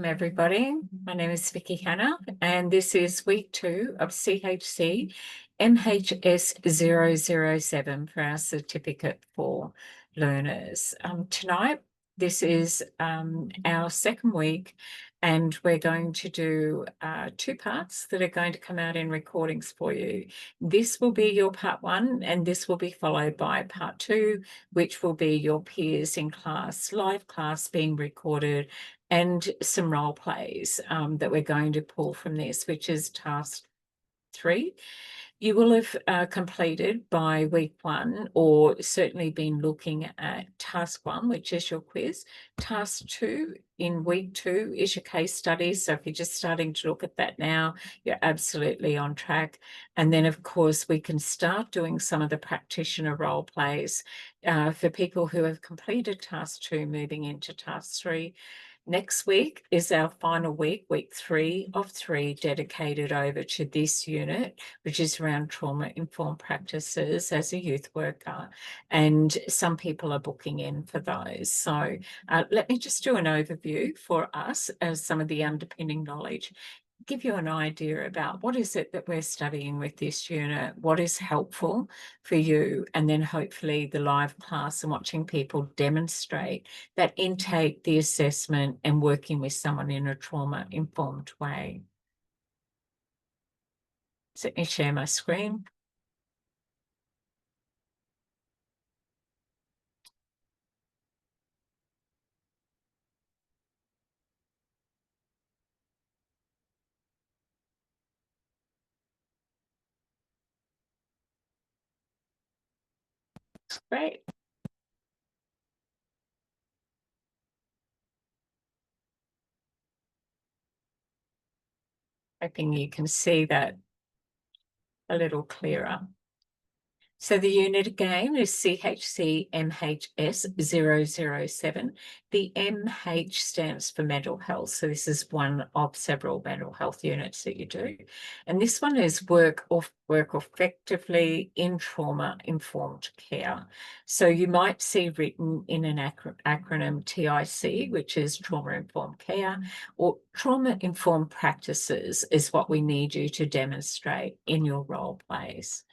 Welcome everybody. My name is Vicky Hannah and this is week 2 of CHCMHS007 for our certificate for learners. Tonight, this is our second week and we're going to do 2 parts that are going to come out in recordings for you. This will be your part 1 and this will be followed by part 2, which will be your peers in class, live class being recorded, and some role plays that we're going to pull from this, which is task 3. You will have completed by week 1, or certainly been looking at task 1, which is your quiz. Task 2 in week 2 is your case study. So if you're just starting to look at that now, you're absolutely on track. And then, of course, we can start doing some of the practitioner role plays for people who have completed task 2, moving into task 3. Next week is our final week, week 3 of 3, dedicated over to this unit, which is around trauma-informed practices as a youth worker. And some people are booking in for those. So let me just do an overview for us as some of the underpinning knowledge. Give you an idea about what is it that we're studying with this unit, what is helpful for you, and then hopefully the live class and watching people demonstrate that intake, the assessment, and working with someone in a trauma-informed way. So let me share my screen. Great. Hoping you can see that a little clearer. So the unit again is CHCMHS007. The MH stands for mental health. So this is one of several mental health units that you do. And this one is work effectively in trauma-informed care. So you might see written in an acronym TIC, which is trauma-informed care, or trauma-informed practices is what we need you to demonstrate in your role plays.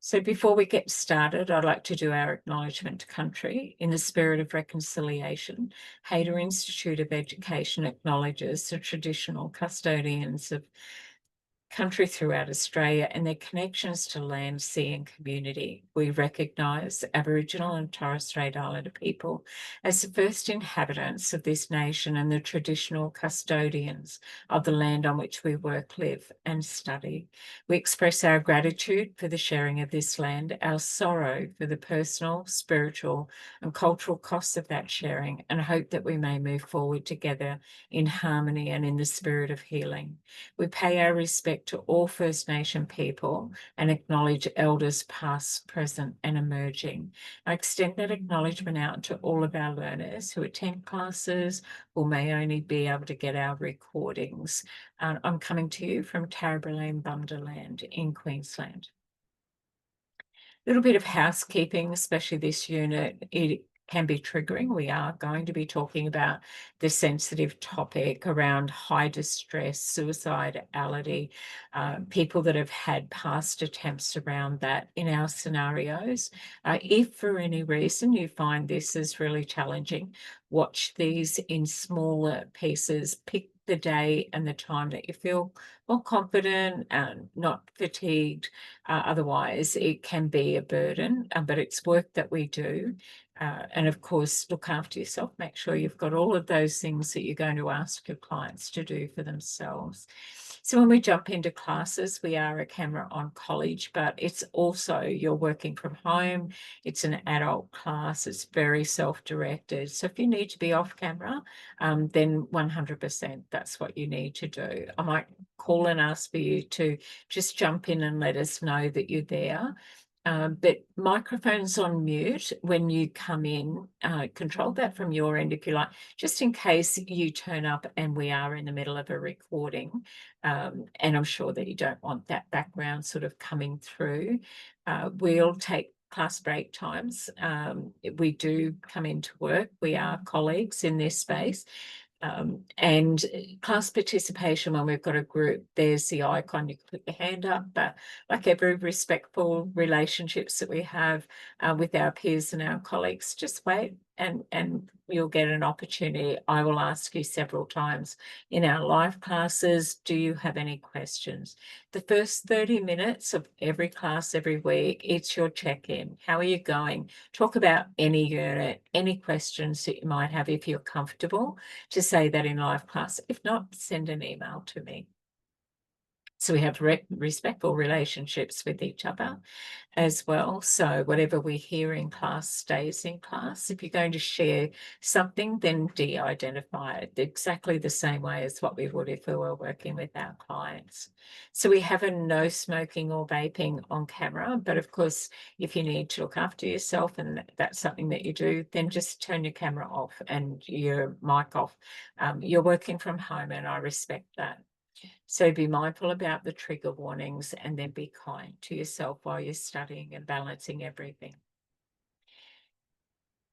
So before we get started, I'd like to do our acknowledgement to country. In the spirit of reconciliation, Hayter Institute of Education acknowledges the traditional custodians of country throughout Australia and their connections to land, sea and community. We recognise Aboriginal and Torres Strait Islander people as the first inhabitants of this nation and the traditional custodians of the land on which we work, live and study. We express our gratitude for the sharing of this land, our sorrow for the personal, spiritual and cultural costs of that sharing, and hope that we may move forward together in harmony and in the spirit of healing. We pay our respect to all First Nation people and acknowledge elders past, present and emerging. I extend that acknowledgement out to all of our learners who attend classes or may only be able to get our recordings. I'm coming to you from Tarrabilane, Bundaland in Queensland. A little bit of housekeeping, especially this unit. It can be triggering. We are going to be talking about the sensitive topic around high distress, suicidality, people that have had past attempts around that in our scenarios. If for any reason you find this is really challenging, watch these in smaller pieces. Pick the day and the time that you feel more confident and not fatigued. Otherwise, it can be a burden, but it's work that we do. And of course, look after yourself. Make sure you've got all of those things that you're going to ask your clients to do for themselves. So when we jump into classes, we are a camera on college, but it's also you're working from home. It's an adult class. It's very self-directed. So if you need to be off camera, then 100% that's what you need to do. I might call and ask for you to just jump in and let us know that you're there. But microphones on mute when you come in, control that from your end if you like, just in case you turn up and we are in the middle of a recording. And I'm sure that you don't want that background sort of coming through. We'll take class break times. We do come into work. We are colleagues in this space. And class participation, when we've got a group, there's the icon, you can put your hand up, but like every respectful relationships that we have with our peers and our colleagues, just wait and you'll get an opportunity. I will ask you several times in our live classes, do you have any questions? The first 30 minutes of every class every week, it's your check-in. How are you going? Talk about any unit, any questions that you might have if you're comfortable to say that in live class. If not, send an email to me. So we have respectful relationships with each other as well. So whatever we hear in class stays in class. If you're going to share something, then de-identify it exactly the same way as what we would if we were working with our clients. So we have a no smoking or vaping on camera, but of course, if you need to look after yourself and that's something that you do, then just turn your camera off and your mic off. You're working from home and I respect that. So be mindful about the trigger warnings and then be kind to yourself while you're studying and balancing everything.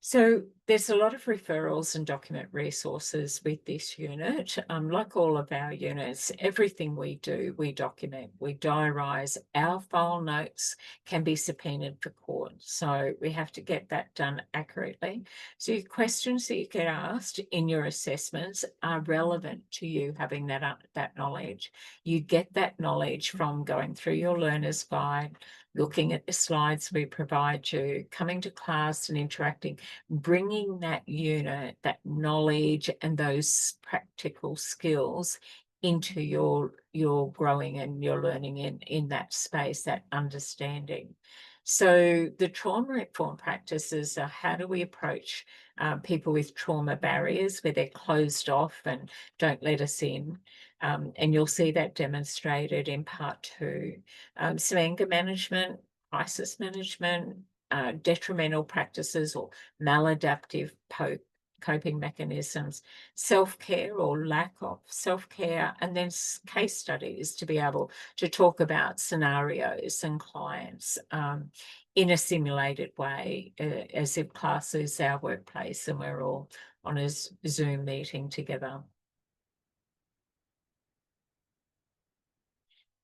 So there's a lot of referrals and document resources with this unit. Like all of our units, everything we do, we document, we diarise. Our file notes can be subpoenaed for court. So we have to get that done accurately. So your questions that you get asked in your assessments are relevant to you having that knowledge. You get that knowledge from going through your learner's guide, looking at the slides we provide you, coming to class and interacting, bringing that unit, that knowledge and those practical skills into your growing and your learning in that space, that understanding. So the trauma-informed practices are how do we approach people with trauma barriers where they're closed off and don't let us in. And you'll see that demonstrated in part 2. Some anger management, crisis management, detrimental practices or maladaptive coping mechanisms, self-care or lack of self-care, and then case studies to be able to talk about scenarios and clients in a simulated way, as if class is our workplace and we're all on a Zoom meeting together.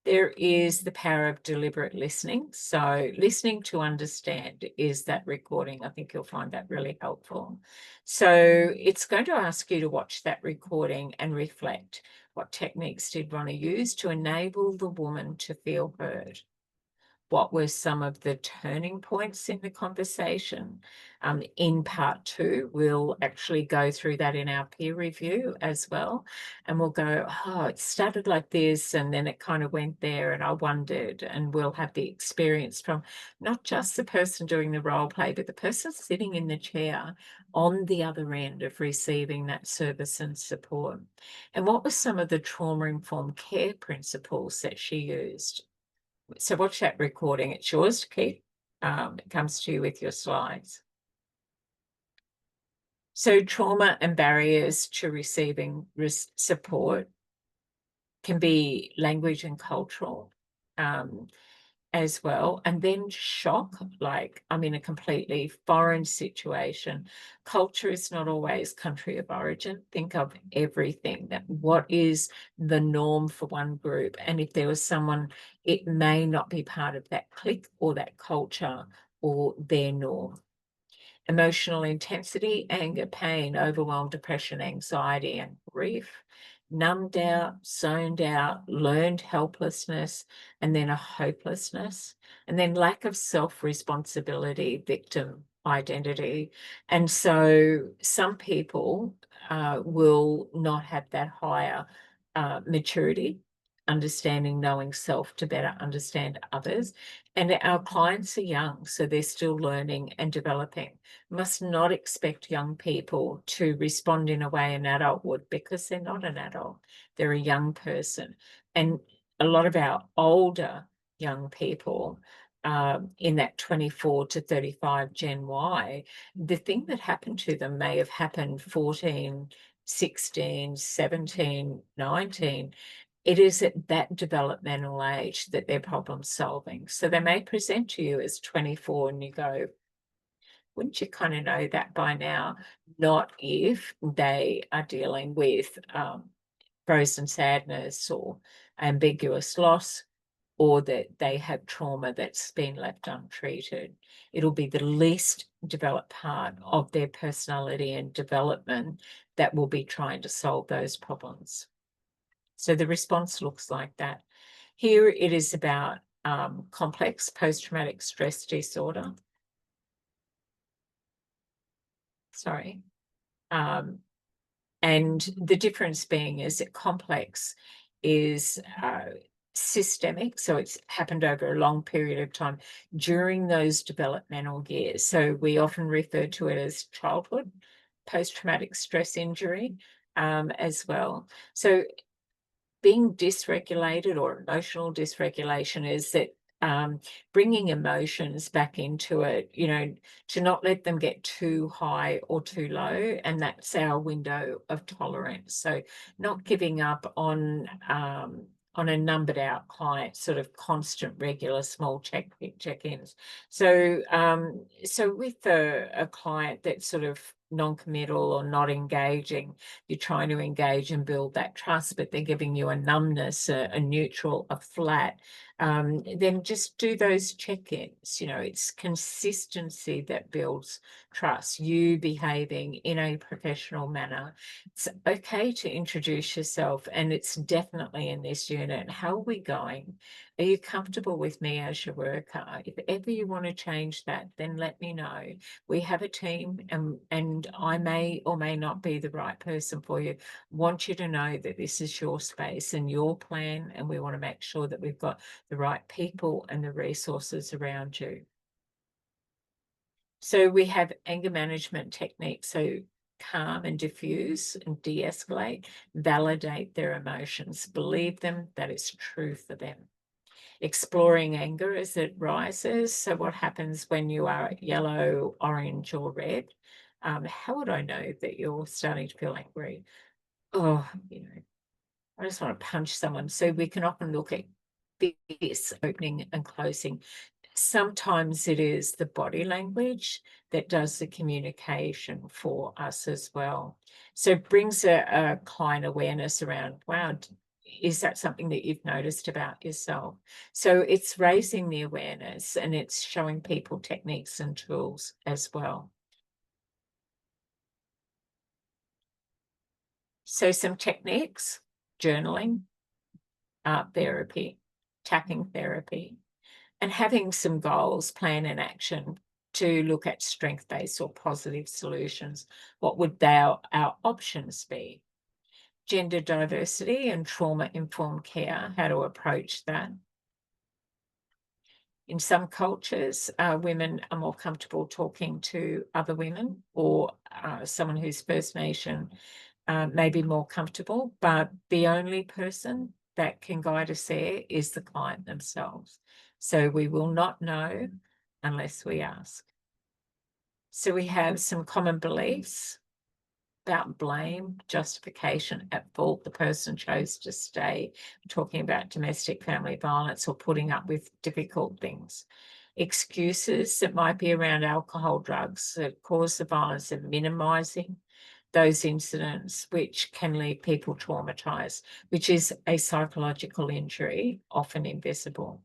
There is the power of deliberate listening. So listening to understand is that recording. I think you'll find that really helpful. So it's going to ask you to watch that recording and reflect what techniques did Ronnie use to enable the woman to feel heard. What were some of the turning points in the conversation? In part 2, we'll actually go through that in our peer review as well. And we'll go, oh, it started like this, and then it kind of went there, and I wondered, and we'll have the experience from not just the person doing the role play, but the person sitting in the chair on the other end of receiving that service and support. And what were some of the trauma-informed care principles that she used? So watch that recording. It's yours to keep. It comes to you with your slides. So trauma and barriers to receiving support can be language and cultural as well. And then shock, like I'm in a completely foreign situation. Culture is not always country of origin. Think of everything, that what is the norm for one group. And if there was someone, it may not be part of that clique or that culture or their norm. Emotional intensity, anger, pain, overwhelm, depression, anxiety, and grief. Numbed out, zoned out, learned helplessness, and then a hopelessness, and then lack of self-responsibility, victim identity. And so some people will not have that higher maturity, understanding, knowing self to better understand others. And our clients are young, so they're still learning and developing. Must not expect young people to respond in a way an adult would, because they're not an adult. They're a young person. And a lot of our older young people in that 24 to 35 Gen Y, the thing that happened to them may have happened 14, 16, 17, 19. It is at that developmental age that they're problem solving. So they may present to you as 24 and you go, Wouldn't you kind of know that by now? Not if they are dealing with frozen sadness or ambiguous loss, or that they have trauma that's been left untreated. It'll be the least developed part of their personality and development that will be trying to solve those problems. So the response looks like that. Here it is about complex post-traumatic stress disorder. Sorry. And the difference being is that complex is systemic, so it's happened over a long period of time during those developmental years. So we often refer to it as childhood post-traumatic stress injury as well. So being dysregulated or emotional dysregulation is that bringing emotions back into it, to not let them get too high or too low. And that's our window of tolerance. So not giving up on a numbered out client, sort of constant, regular, small check-ins. So with a client that's sort of non-committal or not engaging, you're trying to engage and build that trust, but they're giving you a numbness, a neutral, a flat, then just do those check-ins. It's consistency that builds trust, you behaving in a professional manner. It's okay to introduce yourself, and it's definitely in this unit. How are we going? Are you comfortable with me as your worker? If ever you want to change that, then let me know. We have a team, and I may or may not be the right person for you. Want you to know that this is your space and your plan, and we want to make sure that we've got the right people and the resources around you. So we have anger management techniques. So calm and diffuse and de-escalate, validate their emotions, believe them that it's true for them. Exploring anger as it rises. So what happens when you are at yellow, orange, or red? How would I know that you're starting to feel angry? Oh, I just want to punch someone. So we can often look at this opening and closing. Sometimes it is the body language that does the communication for us as well. So it brings a client awareness around, wow, is that something that you've noticed about yourself? So it's raising the awareness, and it's showing people techniques and tools as well. So some techniques: journaling, art therapy, tapping therapy, and having some goals, plan and action to look at strength-based or positive solutions. What would our options be? Gender diversity and trauma-informed care, how to approach that. In some cultures, women are more comfortable talking to other women, or someone who's First Nation may be more comfortable, but the only person that can guide us there is the client themselves. So we will not know unless we ask. So we have some common beliefs about blame, justification, at fault. The person chose to stay. We're talking about domestic family violence or putting up with difficult things. Excuses that might be around alcohol, drugs that cause the violence, and minimizing those incidents, which can leave people traumatized, which is a psychological injury, often invisible.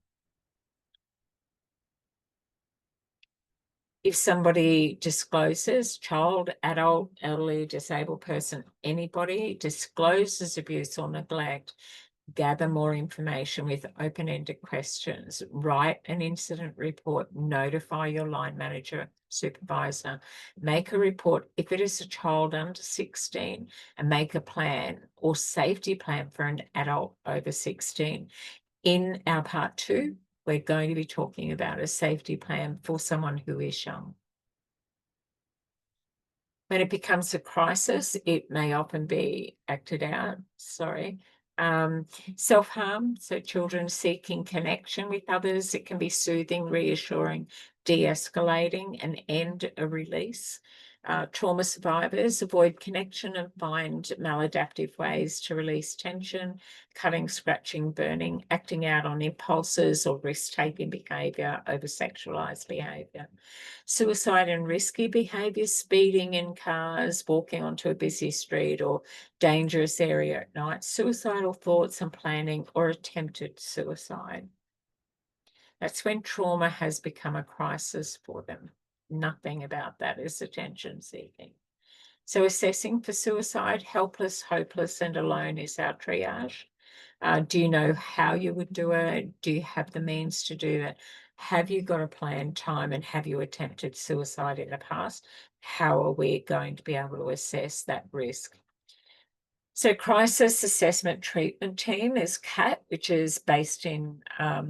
If somebody discloses, child, adult, elderly, disabled person, anybody discloses abuse or neglect, gather more information with open-ended questions, write an incident report, notify your line manager, supervisor, make a report if it is a child under 16, and make a plan or safety plan for an adult over 16. In our part 2, we're going to be talking about a safety plan for someone who is young. When it becomes a crisis, it may often be acted out, self-harm, so children seeking connection with others. It can be soothing, reassuring, de-escalating, and end a release. Trauma survivors avoid connection and find maladaptive ways to release tension, cutting, scratching, burning, acting out on impulses or risk-taking behaviour over sexualised behaviour. Suicide and risky behaviour, speeding in cars, walking onto a busy street or dangerous area at night, suicidal thoughts and planning or attempted suicide. That's when trauma has become a crisis for them. Nothing about that is attention seeking. So assessing for suicide, helpless, hopeless, and alone is our triage. Do you know how you would do it? Do you have the means to do it? Have you got a planned time and have you attempted suicide in the past? How are we going to be able to assess that risk? So Crisis Assessment Treatment Team is CAT, which is based in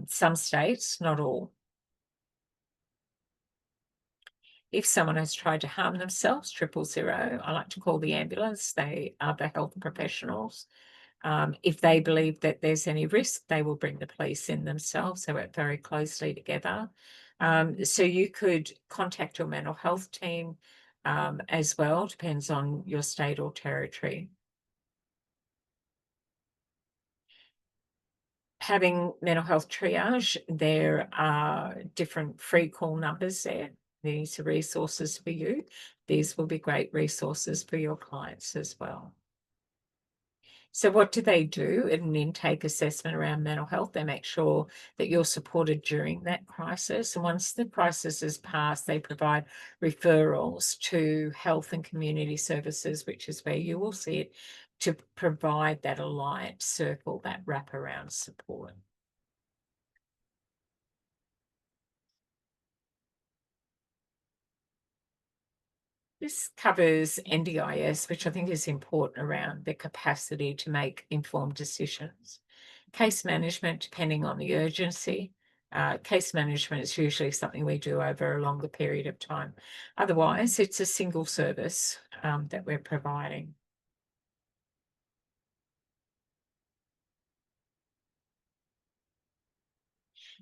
some states, not all. If someone has tried to harm themselves, 000, I like to call the ambulance. They are the health professionals. If they believe that there's any risk, they will bring the police in themselves. They work very closely together. So you could contact your mental health team as well, depends on your state or territory. Having mental health triage, there are different free call numbers there. These are resources for you. These will be great resources for your clients as well. So what do they do in an intake assessment around mental health? They make sure that you're supported during that crisis. And once the crisis is passed, they provide referrals to health and community services, which is where you will see it, to provide that alliance circle, that wraparound support. This covers NDIS, which I think is important around the capacity to make informed decisions. Case management, depending on the urgency. Case management is usually something we do over a longer period of time. Otherwise, it's a single service that we're providing.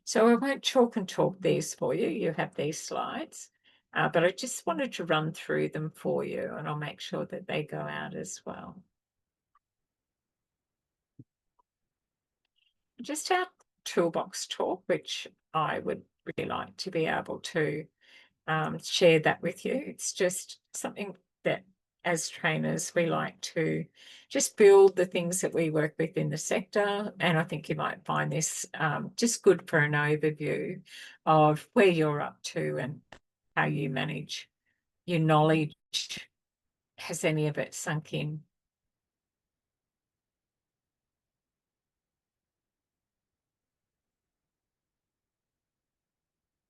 So I won't chalk and talk these for you. You have these slides, but I just wanted to run through them for you, and I'll make sure that they go out as well. Just our toolbox talk, which I would really like to be able to share that with you. It's just something that as trainers, we like to just build the things that we work with in the sector. And I think you might find this just good for an overview of where you're up to and how you manage your knowledge. Has any of it sunk in?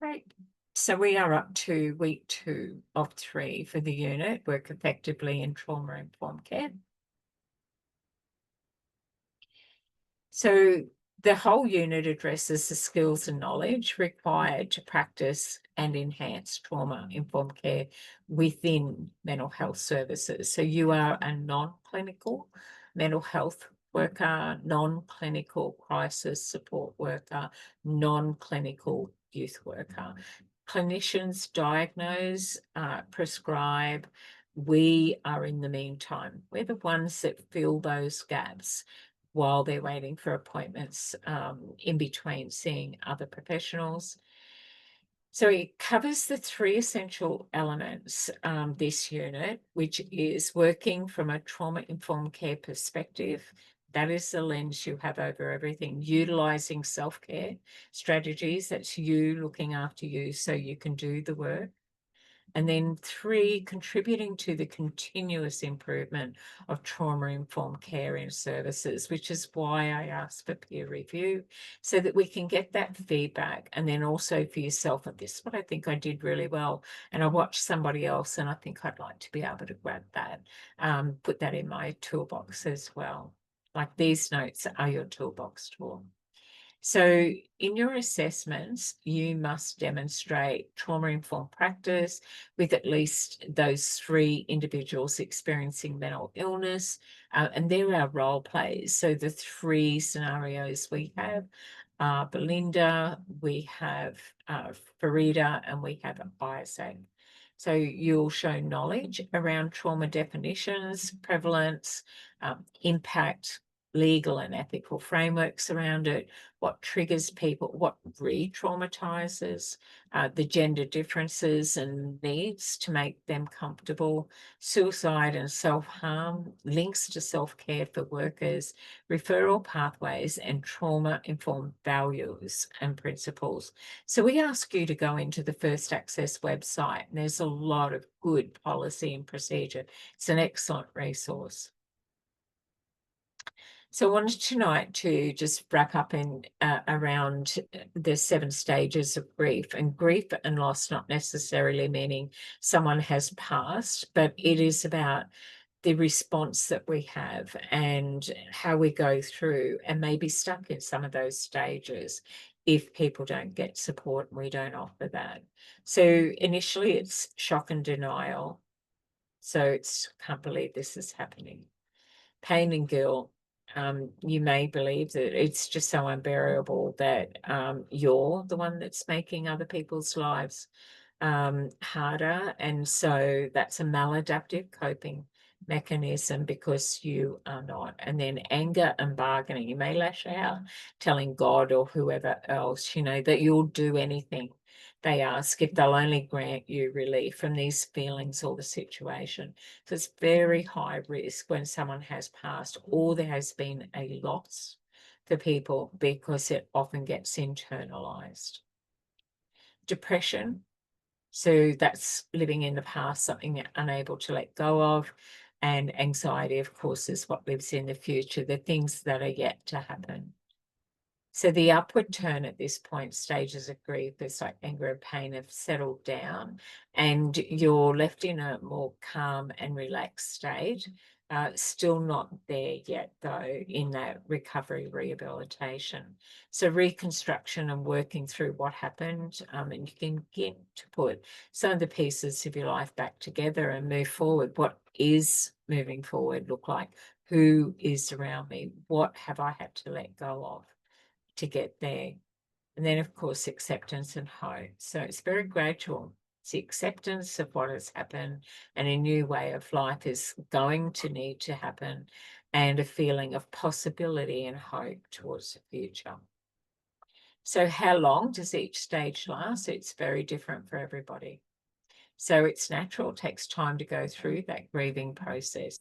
Great. So we are up to week 2 of 3 for the unit, work effectively in trauma-informed care. So the whole unit addresses the skills and knowledge required to practice and enhance trauma-informed care within mental health services. So you are a non-clinical mental health worker, non-clinical crisis support worker, non-clinical youth worker. Clinicians diagnose, prescribe. We are in the meantime. We're the ones that fill those gaps while they're waiting for appointments in between seeing other professionals. So it covers the 3 essential elements, this unit, which is working from a trauma-informed care perspective. That is the lens you have over everything. Utilising self-care strategies, that's you looking after you so you can do the work. And then 3, contributing to the continuous improvement of trauma-informed care and services, which is why I asked for peer review, so that we can get that feedback. And then also for yourself, and this is what I think I did really well. And I watched somebody else and I think I'd like to be able to grab that, put that in my toolbox as well. Like these notes are your toolbox tool. So in your assessments, you must demonstrate trauma-informed practice with at least those 3 individuals experiencing mental illness, and they're our role plays. So the 3 scenarios we have are Belinda, we have Farida, and we have Isaac. So you'll show knowledge around trauma definitions, prevalence, impact, legal and ethical frameworks around it, what triggers people, what re-traumatizes, the gender differences and needs to make them comfortable, suicide and self-harm, links to self-care for workers, referral pathways, and trauma-informed values and principles. So we ask you to go into the First Access website, and there's a lot of good policy and procedure. It's an excellent resource. So I wanted tonight to just wrap up in around the 7 stages of grief, and grief and loss not necessarily meaning someone has passed, but it is about the response that we have and how we go through and maybe stuck in some of those stages if people don't get support and we don't offer that. So initially it's shock and denial. So it's can't believe this is happening. Pain and guilt. You may believe that it's just so unbearable that you're the one that's making other people's lives harder. And so that's a maladaptive coping mechanism because you are not. And then anger and bargaining. You may lash out, telling God or whoever else, that you'll do anything they ask if they'll only grant you relief from these feelings or the situation. So it's very high risk when someone has passed or there has been a loss for people because it often gets internalized. Depression. So that's living in the past, something you're unable to let go of. And anxiety, of course, is what lives in the future, the things that are yet to happen. So the upward turn at this point, stages of grief, is like anger and pain have settled down and you're left in a more calm and relaxed state. Still not there yet, though, in that recovery rehabilitation. So reconstruction and working through what happened, and you can begin to put some of the pieces of your life back together and move forward. What is moving forward look like? Who is around me? What have I had to let go of to get there? And then, of course, acceptance and hope. So it's very gradual. It's the acceptance of what has happened and a new way of life is going to need to happen, and a feeling of possibility and hope towards the future. So how long does each stage last? It's very different for everybody. So it's natural, it takes time to go through that grieving process.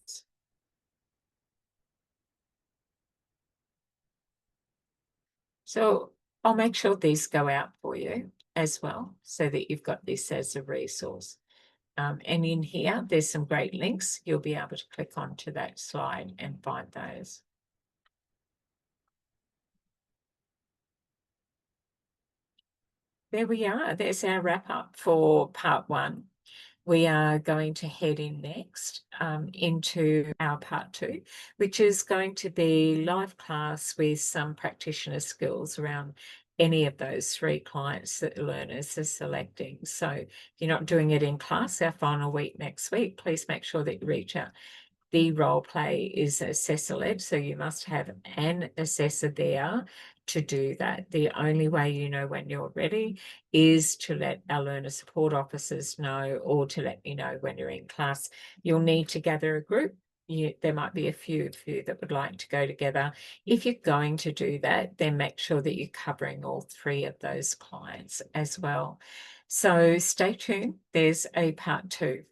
So I'll make sure these go out for you as well, so that you've got this as a resource. And in here, there's some great links. You'll be able to click onto that slide and find those. There we are. There's our wrap up for part 1. We are going to head in next into our part 2, which is going to be live class with some practitioner skills around any of those 3 clients that learners are selecting. So if you're not doing it in class, our final week next week, please make sure that you reach out. The role play is assessor-led, so you must have an assessor there to do that. The only way you know when you're ready is to let our learner support officers know, or to let me know when you're in class. You'll need to gather a group. There might be a few of you that would like to go together. If you're going to do that, then make sure that you're covering all 3 of those clients as well. So stay tuned. There's a part 2.